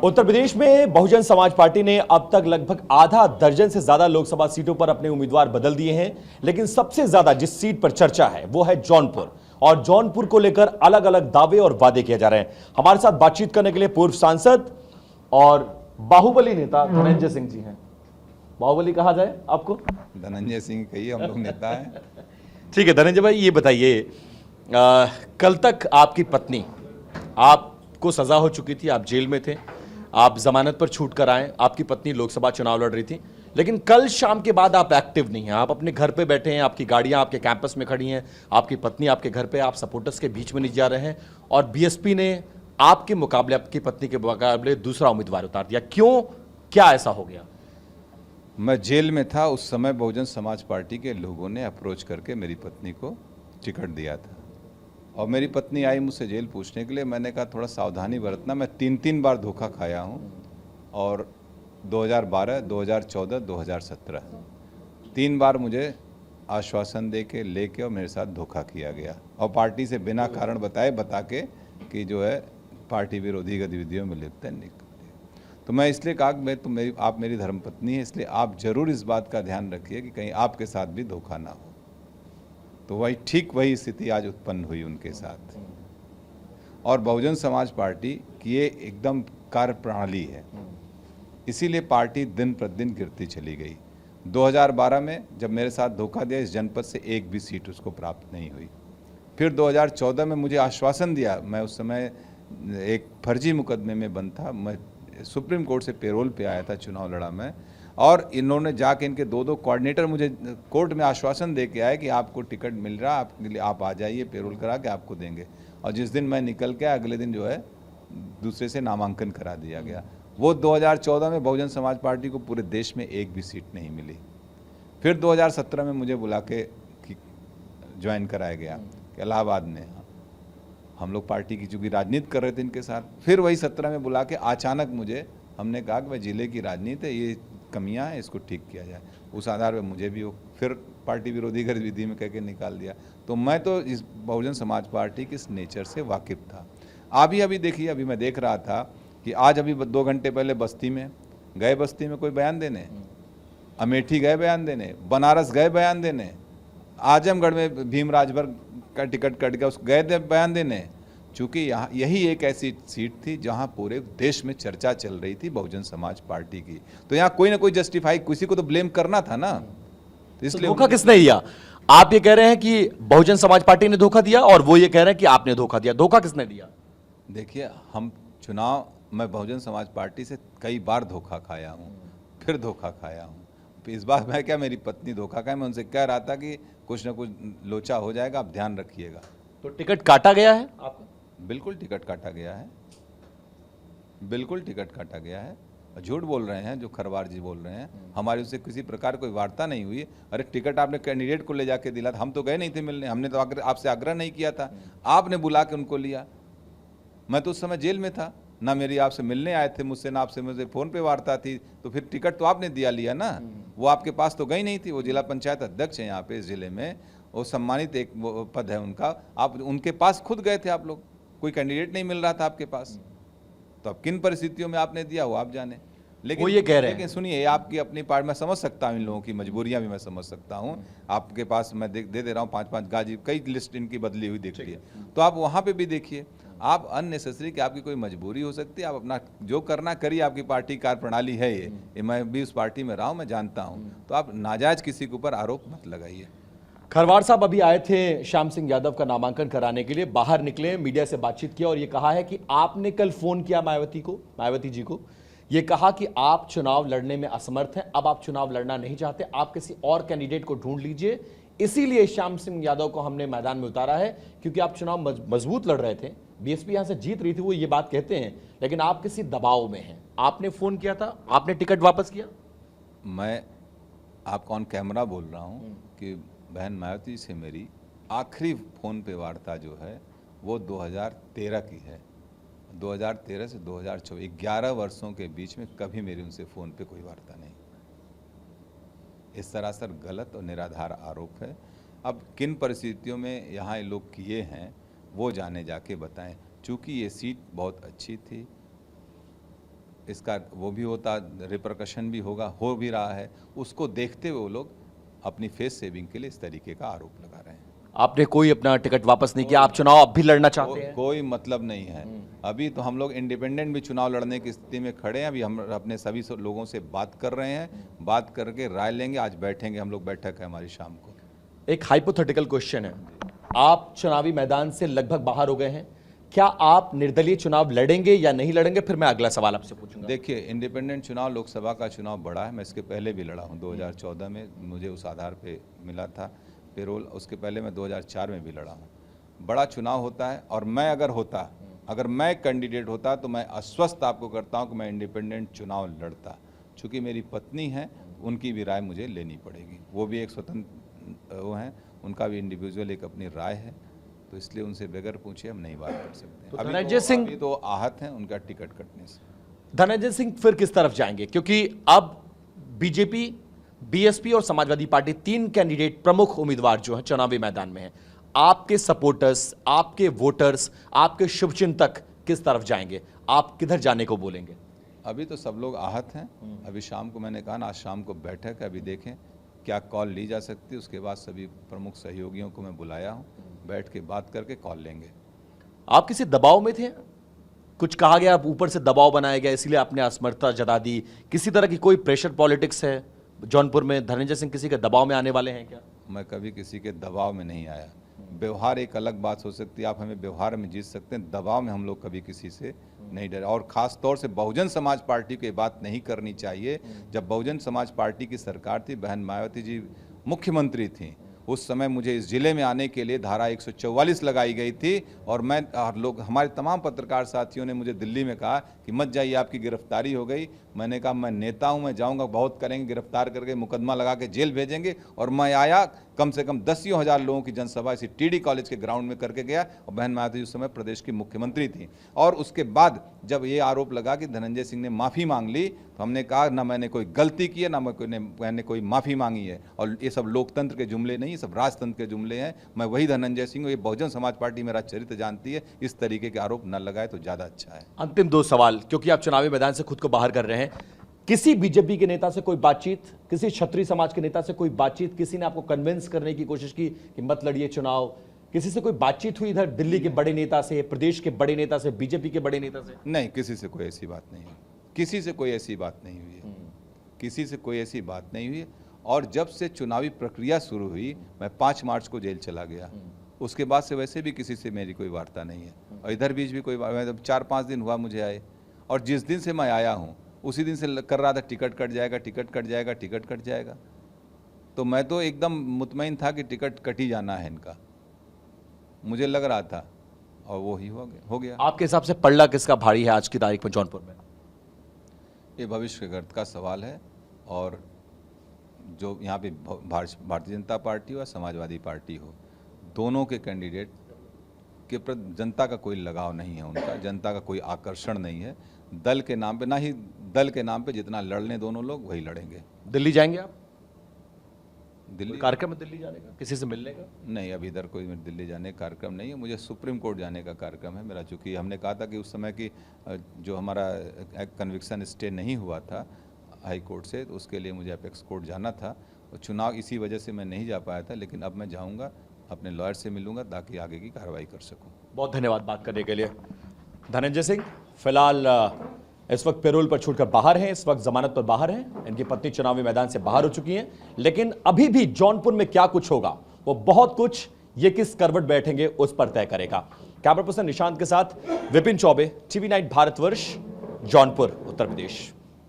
उत्तर प्रदेश में बहुजन समाज पार्टी ने अब तक लगभग आधा दर्जन से ज्यादा लोकसभा सीटों पर अपने उम्मीदवार बदल दिए हैं, लेकिन सबसे ज्यादा जिस सीट पर चर्चा है वो है जौनपुर। और जौनपुर को लेकर अलग अलग दावे और वादे किए जा रहे हैं। हमारे साथ बातचीत करने के लिए पूर्व सांसद और बाहुबली नेता धनंजय सिंह जी हैं। बाहुबली कहा जाए आपको? धनंजय सिंह कहिए, हम लोग नेता हैं। ठीक है धनंजय भाई, ये बताइए, कल तक आपकी पत्नी, आपको सजा हो चुकी थी, आप जेल में थे, आप जमानत पर छूट कर आए, आपकी पत्नी लोकसभा चुनाव लड़ रही थी, लेकिन कल शाम के बाद आप एक्टिव नहीं हैं, आप अपने घर पे बैठे हैं, आपकी गाड़ियां आपके कैंपस में खड़ी हैं, आपकी पत्नी आपके घर पे, आप सपोर्टर्स के बीच में नहीं जा रहे हैं, और बीएसपी ने आपके मुकाबले, आपकी पत्नी के मुकाबले दूसरा उम्मीदवार उतार दिया। क्यों, क्या ऐसा हो गया? मैं जेल में था उस समय, बहुजन समाज पार्टी के लोगों ने अप्रोच करके मेरी पत्नी को टिकट दिया था, और मेरी पत्नी आई मुझसे जेल पूछने के लिए। मैंने कहा थोड़ा सावधानी बरतना, मैं 3 बार धोखा खाया हूँ, और 2012, 2014, 2017 3 बार मुझे आश्वासन दे के लेके और मेरे साथ धोखा किया गया, और पार्टी से बिना कारण बता के कि जो है पार्टी विरोधी गतिविधियों में लिप्त है। तो मैं इसलिए कहा कि आप मेरी धर्मपत्नी है, इसलिए आप जरूर इस बात का ध्यान रखिए कि कहीं आपके साथ भी धोखा ना हो। तो वही स्थिति आज उत्पन्न हुई उनके साथ। और बहुजन समाज पार्टी की ये एकदम कार्यप्रणाली है, इसीलिए पार्टी दिन प्रतिदिन गिरती चली गई। 2012 में जब मेरे साथ धोखा दिया, इस जनपद से एक भी सीट उसको प्राप्त नहीं हुई। फिर 2014 में मुझे आश्वासन दिया, मैं उस समय एक फर्जी मुकदमे में बंद था, मैं सुप्रीम कोर्ट से पेरोल पे आया था, चुनाव लड़ा मैं, और इन्होंने जाके इनके 2 कोऑर्डिनेटर मुझे कोर्ट में आश्वासन दे के आए कि आपको टिकट मिल रहा है, आपके लिए आप आ जाइए, पेरोल करा के आपको देंगे। और जिस दिन मैं निकल के अगले दिन जो है दूसरे से नामांकन करा दिया गया। वो 2014 में बहुजन समाज पार्टी को पूरे देश में एक भी सीट नहीं मिली। फिर 2017 में मुझे बुला के ज्वाइन कराया गया कि इलाहाबाद में, हम लोग पार्टी की चूँकि राजनीति कर रहे थे इनके साथ। फिर वही 17 में बुला के अचानक हमने कहा कि भाई जिले की राजनीति है, ये कमियां हैं, इसको ठीक किया जाए। उस आधार पर मुझे भी फिर पार्टी विरोधी गतिविधि में कह के निकाल दिया। तो मैं तो इस बहुजन समाज पार्टी के इस नेचर से वाकिफ था। अभी देखिए, अभी मैं देख रहा था कि आज अभी 2 घंटे पहले बस्ती में कोई बयान देने, अमेठी गए बयान देने, बनारस गए बयान देने, आजमगढ़ में भीम राजभर का टिकट कट गया, उस गए बयान देने। चूँकि यहाँ यही एक ऐसी सीट थी जहाँ पूरे देश में चर्चा चल रही थी बहुजन समाज पार्टी की, तो यहाँ कोई ना कोई जस्टिफाई, किसी को तो ब्लेम करना था ना। तो इसलिए धोखा किसने दिया? आप ये कह रहे हैं कि बहुजन समाज पार्टी ने धोखा दिया, और वो ये कह रहे हैं कि आपने धोखा दिया। धोखा किसने दिया? देखिए, मैं बहुजन समाज पार्टी से कई बार धोखा खाया हूँ, फिर धोखा खाया हूँ। इस बार मैं क्या, मेरी पत्नी धोखा खाए, मैं उनसे कह रहा था कि कुछ ना कुछ लोचा हो जाएगा, आप ध्यान रखिएगा। तो टिकट काटा गया है आपका? बिल्कुल टिकट काटा गया है, बिल्कुल टिकट काटा गया है। झूठ बोल रहे हैं जो खरवार जी बोल रहे हैं, हमारी उससे किसी प्रकार कोई वार्ता नहीं हुई। अरे टिकट आपने कैंडिडेट को ले जाके दिला था, हम तो गए नहीं थे मिलने, हमने तो आपसे आग्रह नहीं किया था, आपने बुला के उनको लिया। मैं तो उस समय जेल में था, ना मेरी आपसे मिलने आए थे मुझसे, ना आपसे मुझे फ़ोन पे वार्ता थी, तो फिर टिकट तो आपने दिया लिया ना, वो आपके पास तो गई नहीं थी। वो जिला पंचायत अध्यक्ष हैं यहाँ पे इस जिले में, वो सम्मानित एक पद है उनका, आप उनके पास खुद गए थे आप लोग, कोई कैंडिडेट नहीं मिल रहा था आपके पास, तो अब किन परिस्थितियों में आपने दिया हो आप जाने। लेकिन वो ये कह रहे हैं, लेकिन सुनिए, आपकी अपनी पार्टी, मैं समझ सकता हूँ इन लोगों की मजबूरियां भी मैं समझ सकता हूँ। आपके पास मैं दे रहा हूँ 5-5 गाजी, कई लिस्ट इनकी बदली हुई दिख रही है, तो आप वहाँ पे भी देखिए। आप अननेसेसरी कि आपकी कोई मजबूरी हो सकती है, आप अपना जो करना करिए, आपकी पार्टी कार्यप्रणाली है ये मैं भी उस पार्टी में रहा हूँ, मैं जानता हूँ। तो आप नाजायज किसी के ऊपर आरोप मत लगाइए। खरवार साहब अभी आए थे श्याम सिंह यादव का नामांकन कराने के लिए, बाहर निकले, मीडिया से बातचीत किया, और ये कहा है कि आपने कल फोन किया मायावती जी को, ये कहा कि आप चुनाव लड़ने में असमर्थ हैं, अब आप चुनाव लड़ना नहीं चाहते, आप किसी और कैंडिडेट को ढूंढ लीजिए, इसीलिए श्याम सिंह यादव को हमने मैदान में उतारा है, क्योंकि आप चुनाव मजबूत लड़ रहे थे, बीएसपी यहां से जीत रही थी, वो ये बात कहते हैं, लेकिन आप किसी दबाव में हैं। आपने फोन किया था, आपने टिकट वापस किया। मैं आपको ऑन कैमरा बोल रहा हूँ कि बहन मायावती से मेरी आखिरी फ़ोन पे वार्ता जो है वो 2013 की है। 2013 से 2024, 11 वर्षों के बीच में कभी मेरी उनसे फ़ोन पे कोई वार्ता नहीं। इस सरासर गलत और निराधार आरोप है। अब किन परिस्थितियों में यहाँ ये लोग किए हैं वो जाने जाके बताएं। चूँकि ये सीट बहुत अच्छी थी, इसका वो भी होता, रिपरकशन भी होगा, हो भी रहा है। उसको देखते हुए वो लोग अपनी फेस सेविंग के लिए इस तरीके का आरोप लगा रहे हैं। आपने कोई अपना टिकट वापस नहीं किया, आप चुनाव अब भी लड़ना चाहते हैं? कोई मतलब नहीं है। अभी तो हम लोग इंडिपेंडेंट भी चुनाव लड़ने की स्थिति में खड़े हैं। अभी हम अपने सभी लोगों से बात कर रहे हैं, बात करके राय लेंगे। आज बैठेंगे हम लोग, बैठक है हमारी शाम को। एक हाइपोथेटिकल क्वेश्चन है, आप चुनावी मैदान से लगभग बाहर हो गए हैं, क्या आप निर्दलीय चुनाव लड़ेंगे या नहीं लड़ेंगे? फिर मैं अगला सवाल आपसे पूछूंगा। देखिए, इंडिपेंडेंट चुनाव, लोकसभा का चुनाव बड़ा है। मैं इसके पहले भी लड़ा हूँ। 2014 में मुझे उस आधार पे मिला था पेरोल। उसके पहले मैं 2004 में भी लड़ा हूँ। बड़ा चुनाव होता है, और मैं अगर मैं कैंडिडेट होता तो मैं आश्वस्त आपको करता हूँ कि मैं इंडिपेंडेंट चुनाव लड़ता। चूँकि मेरी पत्नी है, उनकी भी राय मुझे लेनी पड़ेगी। वो भी एक स्वतंत्र वो हैं, उनका भी इंडिविजुअल एक अपनी राय है, तो इसलिए उनसे बगैर पूछे हम नहीं बात कर सकते। तो धनंजय सिंह अभी तो आहत हैं उनका टिकट कटने से। धनंजय सिंह फिर किस तरफ जाएंगे? क्योंकि अब बीजेपी, बीएसपी और समाजवादी पार्टी, 3 कैंडिडेट प्रमुख उम्मीदवार जो हैं चुनावी मैदान में हैं। आपके सपोर्टर्स, आपके वोटर्स, आपके शुभचिंतक किस तरफ जाएंगे? आप किधर जाने को बोलेंगे? अभी तो सब लोग आहत हैं। अभी शाम को मैंने कहा ना, आज शाम को बैठक है, अभी देखें क्या कॉल ली जा सकती है। उसके बाद सभी प्रमुख सहयोगियों को मैं बुलाया हूँ, बैठ के बात करके कॉल लेंगे। आप किसी दबाव में थे? कुछ कहा गया, ऊपर से दबाव बनाया गया, इसलिए आपने असमर्थता जता दी? किसी तरह की कोई प्रेशर पॉलिटिक्स है जौनपुर में? धनंजय सिंह किसी के दबाव में आने वाले हैं क्या? मैं कभी किसी के दबाव में नहीं आया। व्यवहार एक अलग बात हो सकती है, आप हमें व्यवहार में जीत सकते हैं, दबाव में हम लोग कभी किसी से नहीं डरे। और ख़ास तौर से बहुजन समाज पार्टी को ये बात नहीं करनी चाहिए। जब बहुजन समाज पार्टी की सरकार थी, बहन मायावती जी मुख्यमंत्री थी, उस समय मुझे इस जिले में आने के लिए धारा 144 लगाई गई थी, और मैं और लोग, हमारे तमाम पत्रकार साथियों ने मुझे दिल्ली में कहा कि मत जाइए, आपकी गिरफ्तारी हो गई। मैंने कहा मैं नेता हूं, मैं जाऊंगा, बहुत करेंगे, गिरफ्तार करके मुकदमा लगा के जेल भेजेंगे। और मैं आया, कम से कम 10 हज़ार लोगों की जनसभा इसी टीडी कॉलेज के ग्राउंड में करके गया, और बहन मायावती उस समय प्रदेश की मुख्यमंत्री थी। और उसके बाद जब ये आरोप लगा कि धनंजय सिंह ने माफ़ी मांग ली, तो हमने कहा ना मैंने कोई गलती की है, ना मैंने कोई माफ़ी मांगी है। और ये सब लोकतंत्र के जुमले नहीं, ये सब राजतंत्र के जुमले हैं। मैं वही धनंजय सिंह हूँ। ये बहुजन समाज पार्टी मेरा चरित्र जानती है। इस तरीके के आरोप न लगाए तो ज़्यादा अच्छा है। अंतिम 2 सवाल, क्योंकि आप चुनावी मैदान से खुद को बाहर कर रहे हैं। किसी बीजेपी के नेता से कोई बातचीत, किसी क्षत्रिय समाज के नेता से कोई बातचीत, किसी ने आपको कन्विंस करने की कोशिश की कि मत लड़िए चुनाव? किसी से कोई बातचीत हुई इधर दिल्ली के बड़े नेता से, प्रदेश के बड़े नेता से, बीजेपी के बड़े नेता से? नहीं, किसी से कोई ऐसी बात नहीं हुई। किसी से कोई ऐसी बात नहीं हुई है। किसी से कोई ऐसी बात नहीं हुई। और जब से चुनावी प्रक्रिया शुरू हुई, मैं 5 मार्च को जेल चला गया। उसके बाद से वैसे भी किसी से मेरी कोई वार्ता नहीं है। और इधर बीच भी कोई, 4-5 दिन हुआ मुझे आए, और जिस दिन से मैं आया हूँ उसी दिन से कर रहा था टिकट कट जाएगा, टिकट कट जाएगा, टिकट कट जाएगा। तो मैं तो एकदम मुतमईन था कि टिकट कट ही जाना है इनका, मुझे लग रहा था, और वो ही हो गया। आपके हिसाब से पल्ला किसका भारी है आज की तारीख में जौनपुर में? ये भविष्य के गर्त का सवाल है। और जो यहाँ पे भारतीय जनता पार्टी हो या समाजवादी पार्टी हो, दोनों के कैंडिडेट के प्रति जनता का कोई लगाव नहीं है, उनका जनता का कोई आकर्षण नहीं है। दल के नाम पे, ना ही दल के नाम पे, जितना लड़ने दोनों लोग वही लड़ेंगे। दिल्ली जाएंगे आप? दिल्ली कार्यक्रम है दिल्ली जाने का, किसी से मिलने का? नहीं, अभी इधर कोई दिल्ली जाने का कार्यक्रम नहीं है। मुझे सुप्रीम कोर्ट जाने का कार्यक्रम है मेरा, चूँकि हमने कहा था कि उस समय की जो हमारा कन्विक्शन स्टे नहीं हुआ था हाई कोर्ट से, तो उसके लिए मुझे अपेक्स कोर्ट जाना था। और चुनाव इसी वजह से मैं नहीं जा पाया था, लेकिन अब मैं जाऊँगा, अपने लॉयर से मिलूंगा ताकि आगे की कार्रवाई कर सकूँ। बहुत धन्यवाद बात करने के लिए। धनंजय सिंह फिलहाल इस वक्त पेरोल पर छूटकर बाहर हैं, इस वक्त जमानत पर बाहर हैं। इनकी पत्नी चुनावी मैदान से बाहर हो चुकी हैं, लेकिन अभी भी जौनपुर में क्या कुछ होगा, वो बहुत कुछ, ये किस करवट बैठेंगे उस पर तय करेगा। कैमरा पर्सन निशांत के साथ विपिन चौबे, TV9 भारतवर्ष, जौनपुर, उत्तर प्रदेश।